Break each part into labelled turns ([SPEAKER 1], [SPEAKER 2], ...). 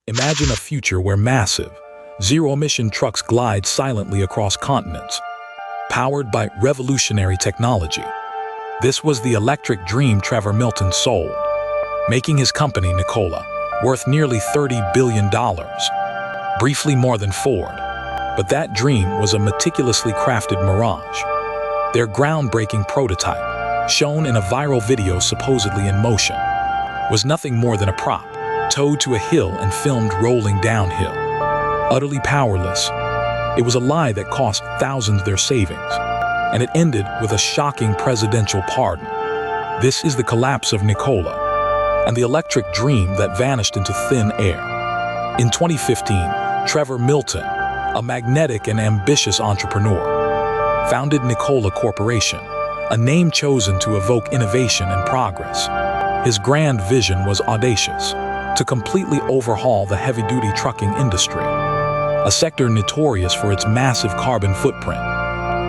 [SPEAKER 1] Imagine a future where massive, zero-emission trucks glide silently across continents, powered by revolutionary technology. This was the electric dream Trevor Milton sold, making his company, Nikola, worth nearly $30 billion, briefly more than Ford. But that dream was a meticulously crafted mirage. Their groundbreaking prototype, shown in a viral video supposedly in motion, was nothing more than a prop, towed to a hill and filmed rolling downhill. Utterly powerless, it was a lie that cost thousands their savings, and it ended with a shocking presidential pardon. This is the collapse of Nikola, and the electric dream that vanished into thin air. In 2015, Trevor Milton, a magnetic and ambitious entrepreneur, founded Nikola Corporation, a name chosen to evoke innovation and progress. His grand vision was audacious: to completely overhaul the heavy-duty trucking industry, a sector notorious for its massive carbon footprint.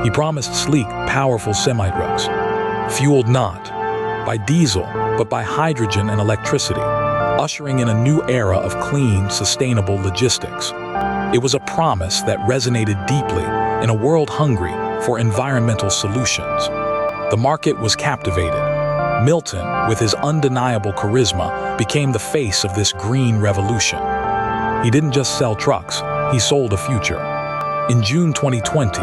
[SPEAKER 1] He promised sleek, powerful semi-trucks, fueled not by diesel, but by hydrogen and electricity, ushering in a new era of clean, sustainable logistics. It was a promise that resonated deeply in a world hungry for environmental solutions. The market was captivated. Milton, with his undeniable charisma, became the face of this green revolution. He didn't just sell trucks, he sold a future. In June 2020,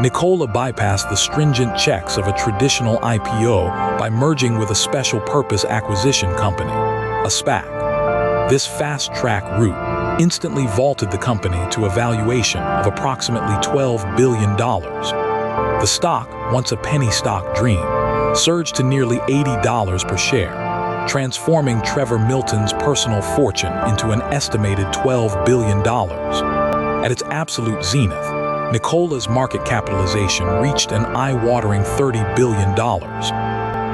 [SPEAKER 1] Nikola bypassed the stringent checks of a traditional IPO by merging with a special purpose acquisition company, a SPAC. This fast-track route instantly vaulted the company to a valuation of approximately $12 billion. The stock, once a penny stock dream, surged to nearly $80 per share, transforming Trevor Milton's personal fortune into an estimated $12 billion. At its absolute zenith, Nikola's market capitalization reached an eye-watering $30 billion,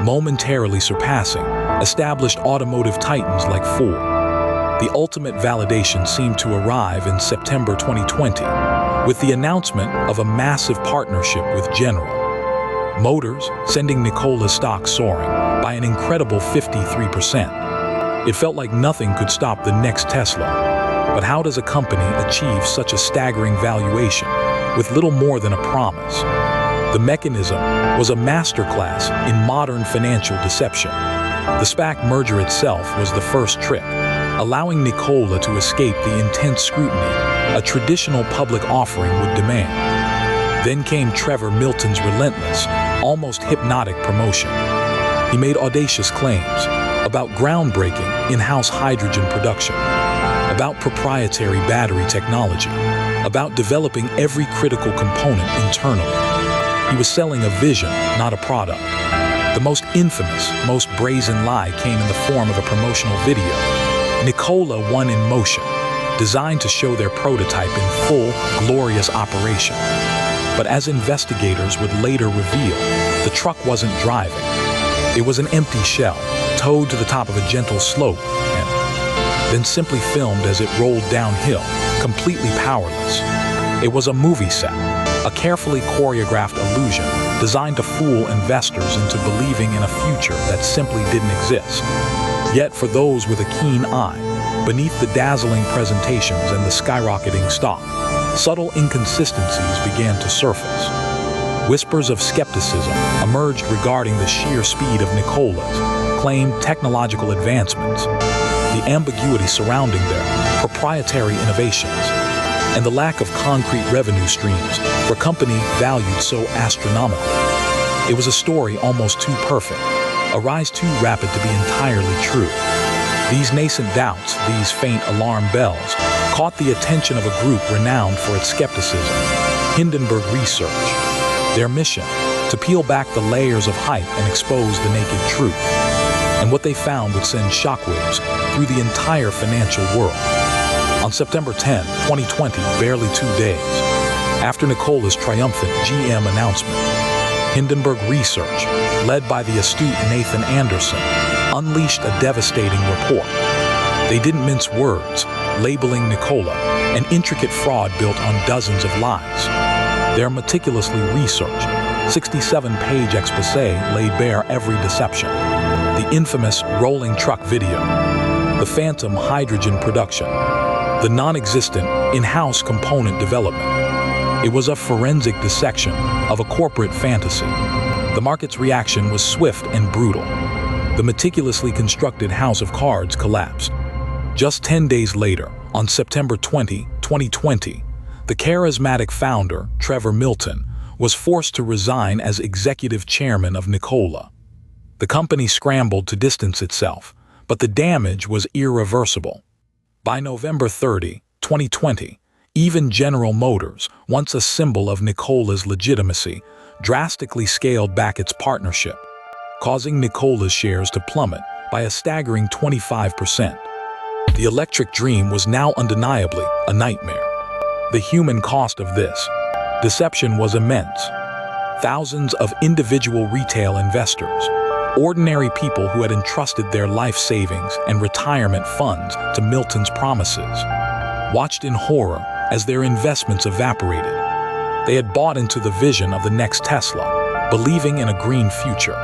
[SPEAKER 1] momentarily surpassing established automotive titans like Ford. The ultimate validation seemed to arrive in September 2020, with the announcement of a massive partnership with General Motors, sending Nikola's stock soaring by an incredible 53%. It felt like nothing could stop the next Tesla. But how does a company achieve such a staggering valuation with little more than a promise? The mechanism was a masterclass in modern financial deception. The SPAC merger itself was the first trick, allowing Nikola to escape the intense scrutiny a traditional public offering would demand. Then came Trevor Milton's relentless, almost hypnotic promotion. He made audacious claims about groundbreaking in-house hydrogen production, about proprietary battery technology, about developing every critical component internally. He was selling a vision, not a product. The most infamous, most brazen lie came in the form of a promotional video, Nikola One in Motion, designed to show their prototype in full, glorious operation. But as investigators would later reveal, the truck wasn't driving. It was an empty shell, towed to the top of a gentle slope, and then simply filmed as it rolled downhill, completely powerless. It was a movie set, a carefully choreographed illusion designed to fool investors into believing in a future that simply didn't exist. Yet for those with a keen eye, beneath the dazzling presentations and the skyrocketing stock, subtle inconsistencies began to surface. Whispers of skepticism emerged regarding the sheer speed of Nikola's claimed technological advancements, the ambiguity surrounding their proprietary innovations, and the lack of concrete revenue streams for a company valued so astronomically. It was a story almost too perfect, a rise too rapid to be entirely true. These nascent doubts, these faint alarm bells, caught the attention of a group renowned for its skepticism, Hindenburg Research. Their mission, to peel back the layers of hype and expose the naked truth. And what they found would send shockwaves through the entire financial world. On September 10, 2020, barely 2 days after Nikola's triumphant GM announcement, Hindenburg Research, led by the astute Nathan Anderson, unleashed a devastating report. They didn't mince words, labeling Nikola an intricate fraud built on dozens of lies. Their meticulously researched, 67-page exposé laid bare every deception. The infamous rolling truck video, the phantom hydrogen production, the non-existent in-house component development. It was a forensic dissection of a corporate fantasy. The market's reaction was swift and brutal. The meticulously constructed house of cards collapsed. Just 10 days later, on September 20, 2020, the charismatic founder, Trevor Milton, was forced to resign as executive chairman of Nikola. The company scrambled to distance itself, but the damage was irreversible. By November 30, 2020, even General Motors, once a symbol of Nikola's legitimacy, drastically scaled back its partnership, causing Nikola's shares to plummet by a staggering 25%. The electric dream was now undeniably a nightmare. The human cost of this deception was immense. Thousands of individual retail investors, ordinary people who had entrusted their life savings and retirement funds to Milton's promises, watched in horror as their investments evaporated. They had bought into the vision of the next Tesla, believing in a green future,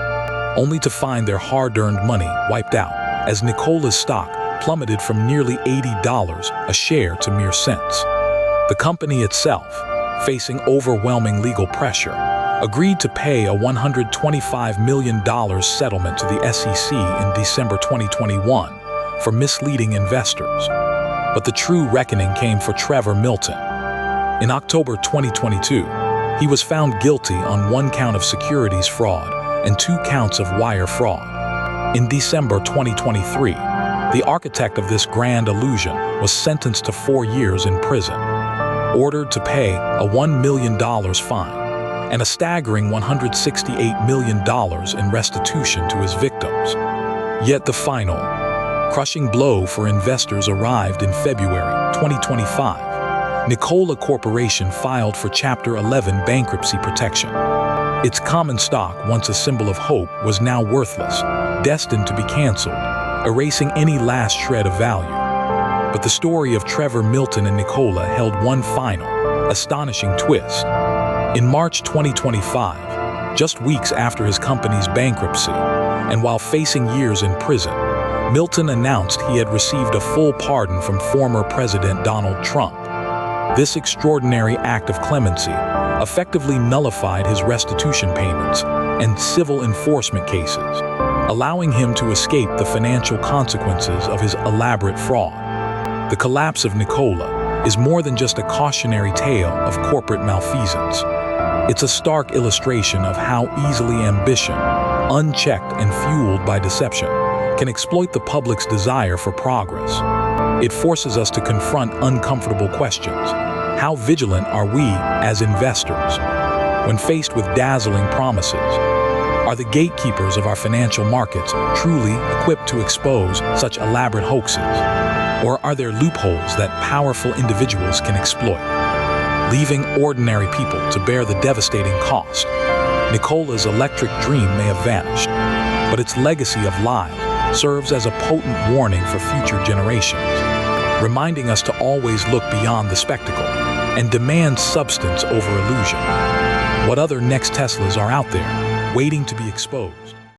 [SPEAKER 1] only to find their hard-earned money wiped out as Nikola's stock plummeted from nearly $80 a share to mere cents. The company itself, facing overwhelming legal pressure, agreed to pay a $125 million settlement to the SEC in December 2021 for misleading investors. But the true reckoning came for Trevor Milton. In October 2022, he was found guilty on 1 count of securities fraud and 2 counts of wire fraud. In December 2023, the architect of this grand illusion was sentenced to 4 years in prison, ordered to pay a $1 million fine and a staggering $168 million in restitution to his victims. Yet the final, crushing blow for investors arrived in February 2025. Nikola Corporation filed for Chapter 11 bankruptcy protection. Its common stock, once a symbol of hope, was now worthless, destined to be canceled, erasing any last shred of value. But the story of Trevor Milton and Nikola held one final, astonishing twist. In March 2025, just weeks after his company's bankruptcy, and while facing years in prison, Milton announced he had received a full pardon from former President Donald Trump. This extraordinary act of clemency effectively nullified his restitution payments and civil enforcement cases, allowing him to escape the financial consequences of his elaborate fraud. The collapse of Nikola is more than just a cautionary tale of corporate malfeasance. It's a stark illustration of how easily ambition, unchecked and fueled by deception, can exploit the public's desire for progress. It forces us to confront uncomfortable questions. How vigilant are we as investors? When faced with dazzling promises, are the gatekeepers of our financial markets truly equipped to expose such elaborate hoaxes? Or are there loopholes that powerful individuals can exploit, leaving ordinary people to bear the devastating cost? Nikola's electric dream may have vanished, but its legacy of lies serves as a potent warning for future generations, reminding us to always look beyond the spectacle and demand substance over illusion. What other next Teslas are out there, waiting to be exposed?